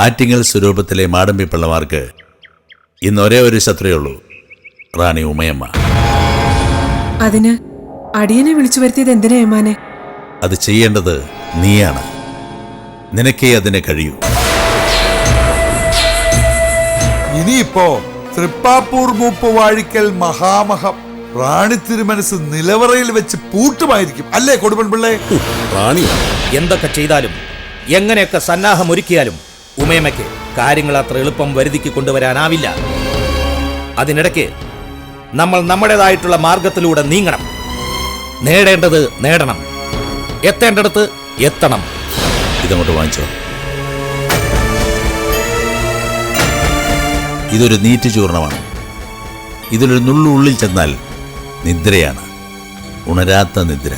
ആറ്റിങ്ങൽ സ്വരൂപത്തിലെ മാടമ്പിപ്പിള്ളമാർക്ക് ഇന്ന് ഒരേ ഒരു ശത്രുയുള്ളൂ, റാണി ഉമയമ്മ. അതിന് അടിയനെ വിളിച്ചു വരുത്തിയത് എന്തിനാ ഏമാനെ? അത് ചെയ്യേണ്ടത് നീയാണ്. നിനക്കേ അതിനെ കഴിയൂ. ഇനിയിപ്പോ തൃപ്പാപ്പൂർ മൂപ്പ് വാഴിക്കൽ മഹാമഹം റാണി തിരുമനസ് നിലവറയിൽ വെച്ച് പൂട്ടുമായിരിക്കും, അല്ലേ കൊടുപ്പൻ പിള്ളേ? റാണി എന്തൊക്കെ ചെയ്താലും എങ്ങനെയൊക്കെ സന്നാഹം ഒരുക്കിയാലും ഉമയമ്മയ്ക്ക് കാര്യങ്ങൾ അത്ര എളുപ്പം വരുതിക്ക് കൊണ്ടുവരാനാവില്ല. അതിനിടയ്ക്ക് നമ്മൾ നമ്മുടേതായിട്ടുള്ള മാർഗത്തിലൂടെ നീങ്ങണം. നേടേണ്ടത് നേടണം, എത്തേണ്ടടുത്ത് എത്തണം. ഇതങ്ങോട്ട് വാങ്ങിച്ചോ. ഇതൊരു നീറ്റ് ചൂർണമാണ്. ഇതിലൊരു നുള്ളുള്ളിൽ ചെന്നാൽ നിദ്രയാണ്, ഉണരാത്ത നിദ്ര.